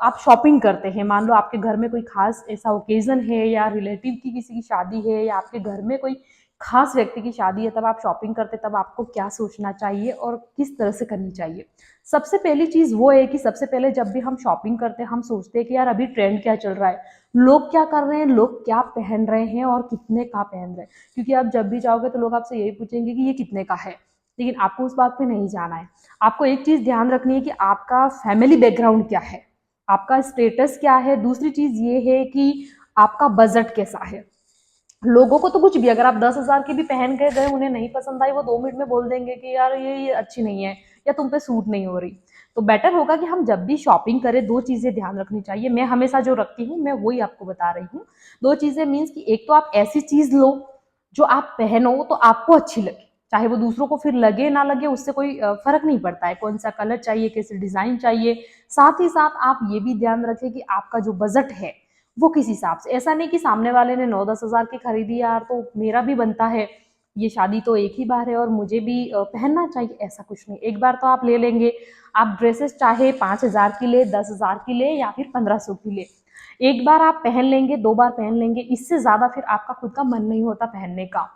आप शॉपिंग करते हैं, मान लो आपके घर में कोई खास ऐसा ओकेजन है या रिलेटिव की किसी की शादी है या आपके घर में कोई खास व्यक्ति की शादी है, तब आप शॉपिंग करते तब आपको क्या सोचना चाहिए और किस तरह से करनी चाहिए। सबसे पहली चीज़ वो है कि सबसे पहले जब भी हम शॉपिंग करते हैं हम सोचते हैं कि यार अभी ट्रेंड क्या चल रहा है, लोग क्या कर रहे हैं, लोग क्या पहन रहे हैं और कितने का पहन रहे हैं। क्योंकि आप जब भी जाओगे तो लोग आपसे यही पूछेंगे कि ये कितने का है, लेकिन आपको उस बात पे नहीं जाना है। आपको एक चीज़ ध्यान रखनी है कि आपका फैमिली बैकग्राउंड क्या है, आपका स्टेटस क्या है। दूसरी चीज ये है कि आपका बजट कैसा है। लोगों को तो कुछ भी, अगर आप 10,000 की भी पहन के गए उन्हें नहीं पसंद आई, वो 2 मिनट में बोल देंगे कि यार ये अच्छी नहीं है या तुम पे सूट नहीं हो रही। तो बेटर होगा कि हम जब भी शॉपिंग करें दो चीजें ध्यान रखनी चाहिए। मैं हमेशा जो रखती हूँ मैं वही आपको बता रही हूँ। दो चीजें मीन्स कि एक तो आप ऐसी चीज लो जो आप पहनो तो आपको अच्छी लगे, चाहे वो दूसरों को फिर लगे ना लगे उससे कोई फर्क नहीं पड़ता है। कौन सा कलर चाहिए, कैसे डिजाइन चाहिए। साथ ही साथ आप ये भी ध्यान रखें कि आपका जो बजट है वो किस हिसाब से। ऐसा नहीं कि सामने वाले ने 9-10 हज़ार की खरीदी यार तो मेरा भी बनता है, ये शादी तो एक ही बार है और मुझे भी पहनना चाहिए, ऐसा कुछ नहीं। एक बार तो आप ले लेंगे, आप ड्रेसेस चाहे 5,000 की ले, 10,000 की ले या फिर 1,500 की ले, एक बार आप पहन लेंगे, 2 बार पहन लेंगे, इससे ज्यादा फिर आपका खुद का मन नहीं होता पहनने का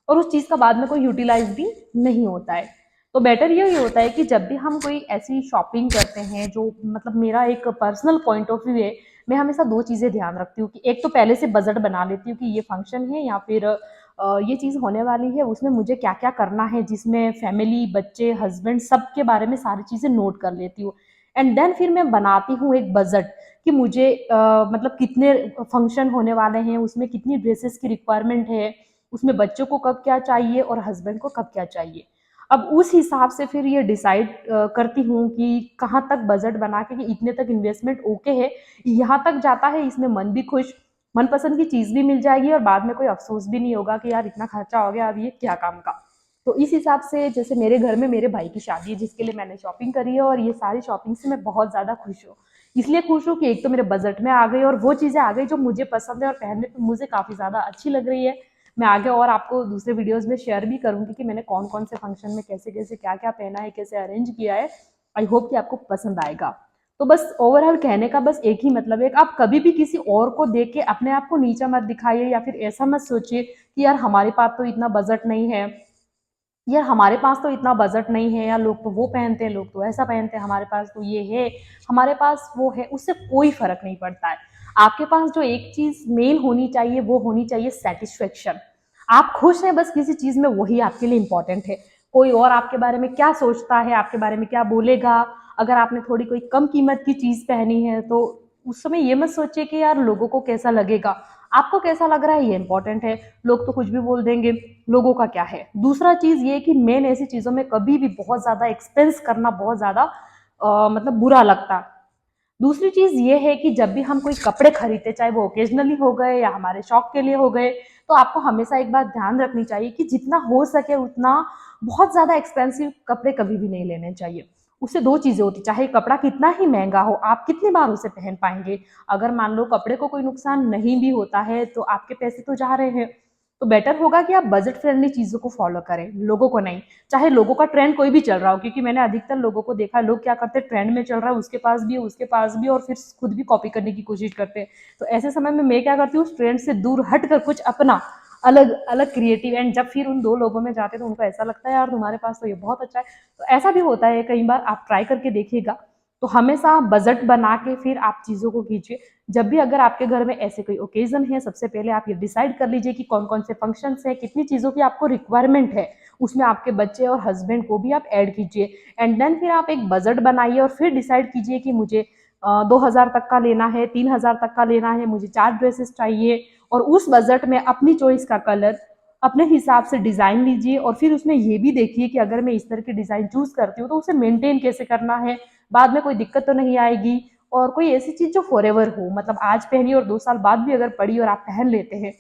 और उस चीज का बाद में कोई यूटिलाइज भी नहीं होता है। तो बेटर यही होता है कि जब भी हम कोई ऐसी शॉपिंग करते हैं, जो मतलब मेरा एक पर्सनल पॉइंट ऑफ व्यू है, मैं हमेशा दो चीजें ध्यान रखती हूँ कि एक तो पहले से बजट बना लेती हूँ कि ये फंक्शन है या फिर ये चीज होने वाली है, उसमें मुझे क्या क्या करना है, जिसमें फैमिली, बच्चे, हस्बैंड सबके बारे में सारी चीजें नोट कर लेती हूँ। एंड देन फिर मैं बनाती हूँ एक बजट कि मुझे मतलब कितने फंक्शन होने वाले हैं, उसमें कितनी ड्रेसेस की रिक्वायरमेंट है, उसमें बच्चों को कब क्या चाहिए और हस्बैंड को कब क्या चाहिए। अब उस हिसाब से फिर ये डिसाइड करती हूँ कि कहाँ तक बजट बना के कि इतने तक इन्वेस्टमेंट ओके है, यहाँ तक जाता है, इसमें मन भी खुश, मनपसंद की चीज भी मिल जाएगी और बाद में कोई अफसोस भी नहीं होगा कि यार इतना खर्चा हो गया, अब ये क्या काम का। तो इस हिसाब से जैसे मेरे घर में मेरे भाई की शादी है जिसके लिए मैंने शॉपिंग करी है और ये सारी शॉपिंग से मैं बहुत ज्यादा खुश हूँ। इसलिए खुश हूँ कि एक तो मेरे बजट में आ गई और वो चीजें आ गई जो मुझे पसंद है और पहनने पे मुझे काफी ज्यादा अच्छी लग रही है। मैं आगे और आपको दूसरे वीडियोस में शेयर भी करूंगी कि मैंने कौन कौन से फंक्शन में कैसे कैसे क्या क्या पहना है, कैसे अरेंज किया है। आई होप कि आपको पसंद आएगा। तो बस ओवरऑल कहने का बस एक ही मतलब है कि आप कभी भी किसी और को देख के अपने आप को नीचा मत दिखाइए या फिर ऐसा मत सोचिए कि यार हमारे पास तो इतना बजट नहीं है, यार हमारे पास तो इतना बजट नहीं है, या लोग तो वो पहनते हैं, लोग तो ऐसा पहनते हैं, हमारे पास तो ये है, हमारे पास वो है। उससे कोई फर्क नहीं पड़ता है। आपके पास जो एक चीज मेन होनी चाहिए वो होनी चाहिए सेटिस्फेक्शन। आप खुश हैं बस किसी चीज में, वही आपके लिए इंपॉर्टेंट है। कोई और आपके बारे में क्या सोचता है, आपके बारे में क्या बोलेगा, अगर आपने थोड़ी कोई कम कीमत की चीज पहनी है तो उस समय ये मत सोचिए कि यार लोगों को कैसा लगेगा। आपको कैसा लग रहा है ये इंपॉर्टेंट है। लोग तो कुछ भी बोल देंगे, लोगों का क्या है। दूसरा चीज ये कि मेन ऐसी चीजों में कभी भी बहुत ज्यादा एक्सपेंस करना बहुत ज्यादा मतलब बुरा लगता है। दूसरी चीज ये है कि जब भी हम कोई कपड़े खरीदते, चाहे वो ओकेजनली हो गए या हमारे शौक के लिए हो गए, तो आपको हमेशा एक बात ध्यान रखनी चाहिए कि जितना हो सके उतना बहुत ज्यादा एक्सपेंसिव कपड़े कभी भी नहीं लेने चाहिए। उससे दो चीजें होती, चाहे कपड़ा कितना ही महंगा हो, आप कितनी बार उसे पहन पाएंगे। अगर मान लो कपड़े को कोई नुकसान नहीं भी होता है तो आपके पैसे तो जा रहे हैं। तो बेटर होगा कि आप बजट फ्रेंडली चीजों को फॉलो करें, लोगों को नहीं। चाहे लोगों का ट्रेंड कोई भी चल रहा हो, क्योंकि मैंने अधिकतर लोगों को देखा, लोग क्या करते हैं, ट्रेंड में चल रहा है उसके पास भी है, उसके पास भी, और फिर खुद भी कॉपी करने की कोशिश करते हैं। तो ऐसे समय में मैं क्या करती हूँ, उस ट्रेंड से दूर हट कर कुछ अपना अलग अलग क्रिएटिव, एंड जब फिर उन दो लोगों में जाते तो उनको ऐसा लगता है यार तुम्हारे पास तो ये बहुत अच्छा है। तो ऐसा भी होता है कई बार, आप ट्राई करके देखिएगा। तो हमेशा बजट बना के फिर आप चीजों को कीजिए। जब भी अगर आपके घर में ऐसे कोई ओकेजन है, सबसे पहले आप ये डिसाइड कर लीजिए कि कौन कौन से फंक्शंस हैं, कितनी चीजों की आपको रिक्वायरमेंट है, उसमें आपके बच्चे और हस्बैंड को भी आप ऐड कीजिए। एंड देन फिर आप एक बजट बनाइए और फिर डिसाइड कीजिए कि मुझे 2,000 तक का लेना है, 3,000 तक का लेना है, मुझे 4 ड्रेसेस चाहिए। और उस बजट में अपनी चॉइस का कलर, अपने हिसाब से डिजाइन लीजिए और फिर उसमें ये भी देखिए कि अगर मैं इस तरह की डिजाइन चूज करती हूँ तो उसे मेंटेन कैसे करना है, बाद में कोई दिक्कत तो नहीं आएगी। और कोई ऐसी चीज जो फॉरएवर हो, मतलब आज पहनी और 2 साल बाद भी अगर पड़ी और आप पहन लेते हैं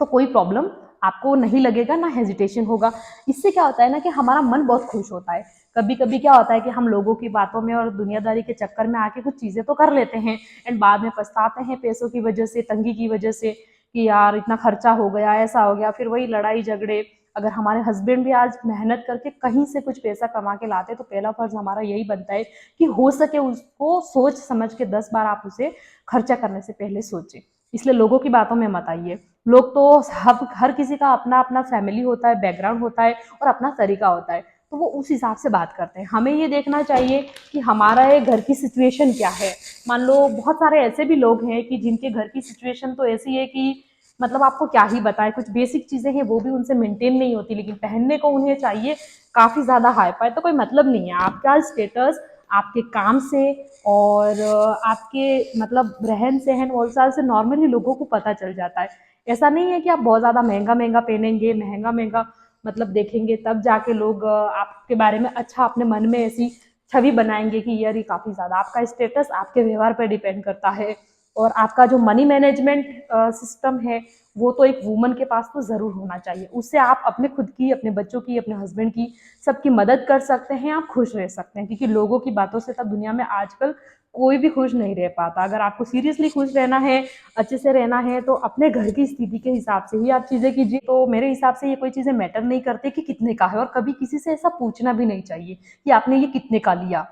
तो कोई प्रॉब्लम आपको नहीं लगेगा, ना हेजिटेशन होगा। इससे क्या होता है ना कि हमारा मन बहुत खुश होता है। कभी कभी क्या होता है कि हम लोगों की बातों में और दुनियादारी के चक्कर में आके कुछ चीजें तो कर लेते हैं एंड बाद में पछताते हैं पैसों की वजह से, तंगी की वजह से, कि यार इतना खर्चा हो गया, ऐसा हो गया, फिर वही लड़ाई झगड़े। अगर हमारे हस्बैंड भी आज मेहनत करके कहीं से कुछ पैसा कमा के लाते तो पहला फ़र्ज़ हमारा यही बनता है कि हो सके उसको सोच समझ के 10 बार आप उसे खर्चा करने से पहले सोचें। इसलिए लोगों की बातों में मत आइए। लोग तो सब हर किसी का अपना-अपना फैमिली होता है, बैकग्राउंड होता है और अपना तरीका होता है, तो वो उस हिसाब से बात करते हैं। हमें ये देखना चाहिए कि हमारा ये घर की सिचुएशन क्या है। मान लो बहुत सारे ऐसे भी लोग हैं कि जिनके घर की सिचुएशन तो ऐसी है कि मतलब आपको क्या ही बताएं, कुछ बेसिक चीज़ें हैं वो भी उनसे मेंटेन नहीं होती, लेकिन पहनने को उन्हें चाहिए काफ़ी ज़्यादा हाई फाई। तो कोई मतलब नहीं है आपका स्टेटस आपके काम से और आपके मतलब रहन सहन और साल से नॉर्मली लोगों को पता चल जाता है। ऐसा नहीं है कि आप बहुत ज़्यादा महंगा महंगा पहनेंगे, महंगा महंगा मतलब देखेंगे तब जाके लोग आपके बारे में अच्छा अपने मन में ऐसी छवि बनाएंगे कि यार ये काफ़ी ज़्यादा। आपका स्टेटस आपके व्यवहार पर डिपेंड करता है और आपका जो मनी मैनेजमेंट सिस्टम है वो तो एक वुमन के पास तो ज़रूर होना चाहिए। उससे आप अपने खुद की, अपने बच्चों की, अपने हस्बैंड की, सबकी मदद कर सकते हैं, आप खुश रह सकते हैं, क्योंकि लोगों की बातों से तब दुनिया में आजकल कोई भी खुश नहीं रह पाता। अगर आपको सीरियसली खुश रहना है, अच्छे से रहना है, तो अपने घर की स्थिति के हिसाब से ही आप चीज़ें कीजिए। तो मेरे हिसाब से ये कोई चीज़ें मैटर नहीं करती कि कितने का है, और कभी किसी से ऐसा पूछना भी नहीं चाहिए कि आपने ये कितने का लिया।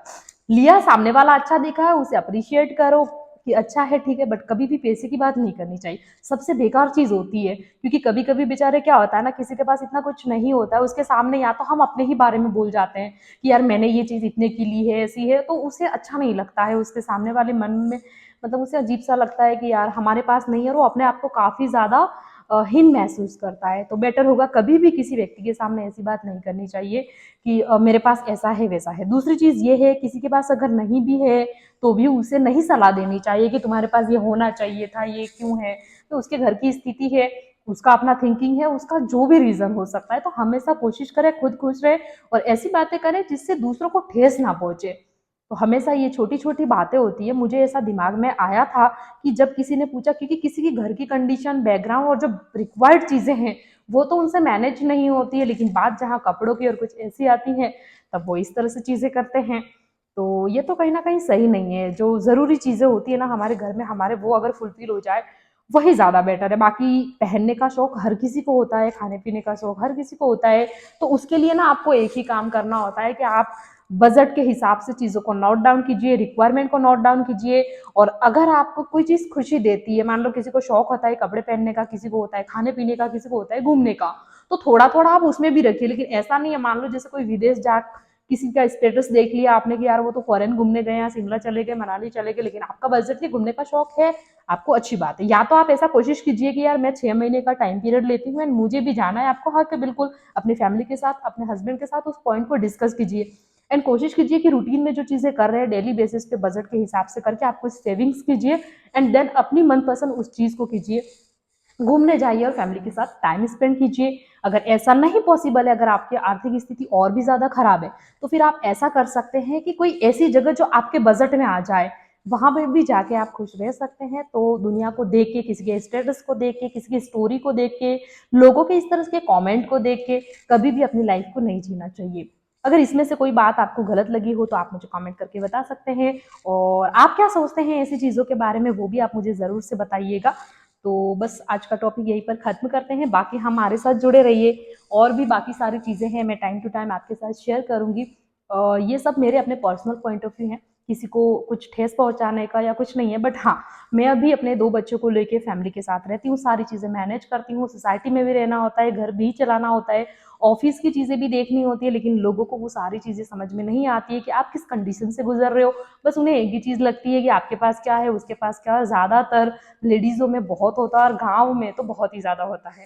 लिया, सामने वाला अच्छा दिखा है उसे अप्रिशिएट करो कि अच्छा है, ठीक है, बट कभी भी पैसे की बात नहीं करनी चाहिए। सबसे बेकार चीज़ होती है, क्योंकि कभी कभी बेचारे क्या होता है ना, किसी के पास इतना कुछ नहीं होता है, उसके सामने या तो हम अपने ही बारे में बोल जाते हैं कि यार मैंने ये चीज़ इतने की ली है, ऐसी है, तो उसे अच्छा नहीं लगता है, उसके सामने वाले मन में मतलब उसे अजीब सा लगता है कि यार हमारे पास नहीं है, और वो अपने आप को काफ़ी ज़्यादा हीन महसूस करता है। तो बेटर होगा कभी भी किसी व्यक्ति के सामने ऐसी बात नहीं करनी चाहिए कि मेरे पास ऐसा है वैसा है। दूसरी चीज़ ये है, किसी के पास अगर नहीं भी है तो भी उसे नहीं सलाह देनी चाहिए कि तुम्हारे पास ये होना चाहिए था, ये क्यों है। तो उसके घर की स्थिति है, उसका अपना थिंकिंग है, उसका जो भी रीज़न हो सकता है, तो हमेशा कोशिश करें खुद खुश रहे और ऐसी बातें करें जिससे दूसरों को ठेस ना पहुंचे। तो हमेशा ये छोटी छोटी बातें होती है। मुझे ऐसा दिमाग में आया था कि जब किसी ने पूछा, क्योंकि किसी की घर की कंडीशन, बैकग्राउंड और जो रिक्वायर्ड चीज़ें हैं वो तो उनसे मैनेज नहीं होती है, लेकिन बात जहाँ कपड़ों की और कुछ ऐसी आती है तब वो इस तरह से चीज़ें करते हैं। तो ये तो कहीं न कहीं सही नहीं है। जो ज़रूरी चीज़ें होती है ना हमारे घर में, हमारे वो अगर फुलफ़िल हो जाए, वही ज़्यादा बेटर है। बाकी पहनने का शौक हर किसी को होता है, खाने-पीने का शौक हर किसी को होता है, तो उसके लिए ना आपको एक ही काम करना होता है कि आप बजट के हिसाब से चीज़ों को नोट डाउन कीजिए, रिक्वायरमेंट को नोट डाउन कीजिए। और अगर आपको कोई चीज़ खुशी देती है, मान लो किसी को शौक होता है कपड़े पहनने का, किसी को होता है खाने-पीने का, किसी को होता है घूमने का, तो थोड़ा-थोड़ा आप उसमें भी रखिए। लेकिन ऐसा नहीं है, मान लो जैसे कोई विदेश जा किसी का स्टेटस देख लिया आपने कि यार वो तो फॉरेन घूमने गए हैं, शिमला चले गए, मनाली चले गए, लेकिन आपका बजट नहीं, घूमने का शौक है आपको, अच्छी बात है। या तो आप ऐसा कोशिश कीजिए कि यार मैं 6 महीने का टाइम पीरियड लेती हूँ एंड मुझे भी जाना है, आपको हक है बिल्कुल, अपनी फैमिली के साथ, अपने हस्बैंड के साथ उस पॉइंट को डिस्कस कीजिए एंड कोशिश कीजिए कि रूटीन में जो चीज़ें कर रहे हैं डेली बेसिस पे बजट के हिसाब से करके आप कुछ सेविंग्स कीजिए एंड देन अपनी मनपसंद उस चीज़ को कीजिए। घूमने जाइए और फैमिली के साथ टाइम स्पेंड कीजिए। अगर ऐसा नहीं पॉसिबल है, अगर आपकी आर्थिक स्थिति और भी ज़्यादा खराब है, तो फिर आप ऐसा कर सकते हैं कि कोई ऐसी जगह जो आपके बजट में आ जाए, वहाँ पे भी जाके आप खुश रह सकते हैं। तो दुनिया को देख के, किसी के स्टेटस को देख के, किसी की स्टोरी को देख के, लोगों के इस तरह के कमेंट को देख के कभी भी अपनी लाइफ को नहीं जीना चाहिए। अगर इसमें से कोई बात आपको गलत लगी हो तो आप मुझे कमेंट करके बता सकते हैं, और आप क्या सोचते हैं ऐसी चीज़ों के बारे में वो भी आप मुझे ज़रूर से बताइएगा। तो बस आज का टॉपिक यहीं पर ख़त्म करते हैं। बाकी हमारे साथ जुड़े रहिए, और भी बाकी सारी चीज़ें हैं मैं टाइम टू टाइम आपके साथ शेयर करूँगी। ये सब मेरे अपने पर्सनल पॉइंट ऑफ व्यू हैं, किसी को कुछ ठेस पहुँचाने का या कुछ नहीं है। बट हाँ, मैं अभी अपने 2 बच्चों को लेके फैमिली के साथ रहती हूँ, सारी चीज़ें मैनेज करती हूँ, सोसाइटी में भी रहना होता है, घर भी चलाना होता है, ऑफ़िस की चीज़ें भी देखनी होती है, लेकिन लोगों को वो सारी चीज़ें समझ में नहीं आती है कि आप किस कंडीशन से गुज़र रहे हो। बस उन्हें एक ही चीज़ लगती है कि आपके पास क्या है, उसके पास क्या है। ज़्यादातर लेडीज़ों में बहुत होता है और गाँव में तो बहुत ही ज़्यादा होता है।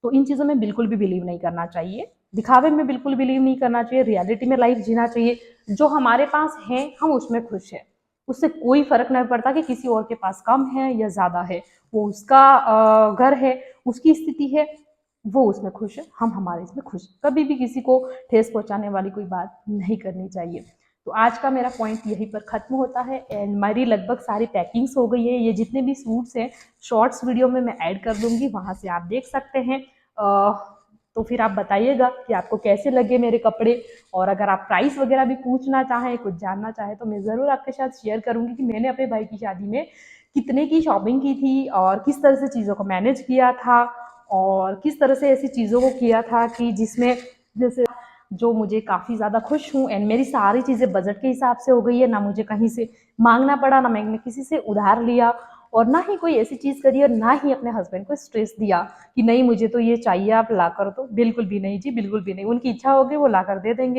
तो इन चीज़ों में बिल्कुल भी बिलीव नहीं करना चाहिए। दिखावे में बिल्कुल बिलीव नहीं करना चाहिए, रियलिटी में लाइफ़ जीना चाहिए। जो हमारे पास है, हम उसमें खुश हैं। उससे कोई फ़र्क नहीं पड़ता कि किसी और के पास कम है या ज़्यादा है। वो उसका घर है, उसकी स्थिति है, वो उसमें खुश है, हम हमारे इसमें खुश हैं। कभी भी किसी को ठेस पहुँचाने वाली कोई बात नहीं करनी चाहिए। तो आज का मेरा पॉइंट यहीं पर ख़त्म होता है एंड मेरी लगभग सारी पैकिंग्स हो गई है। ये जितने भी सूट्स हैं शॉर्ट्स वीडियो में मैं ऐड कर दूँगी, वहाँ से आप देख सकते हैं। तो फिर आप बताइएगा कि आपको कैसे लगे मेरे कपड़े, और अगर आप प्राइस वगैरह भी पूछना चाहें, कुछ जानना चाहें, तो मैं ज़रूर आपके साथ शेयर करूँगी कि मैंने अपने भाई की शादी में कितने की शॉपिंग की थी और किस तरह से चीज़ों को मैनेज किया था। और किस तरह से ऐसी चीज़ों को किया था कि जिसमें जैसे जो मुझे काफ़ी ज़्यादा खुश हूँ एंड मेरी सारी चीज़ें बजट के हिसाब से हो गई है, ना मुझे कहीं से मांगना पड़ा, ना मैंने किसी से उधार लिया और ना ही कोई ऐसी चीज़ करी और ना ही अपने हस्बैंड को स्ट्रेस दिया कि नहीं मुझे तो ये चाहिए आप ला कर दो। बिल्कुल भी नहीं जी, बिल्कुल भी नहीं। उनकी इच्छा होगी वो ला कर दे देंगे।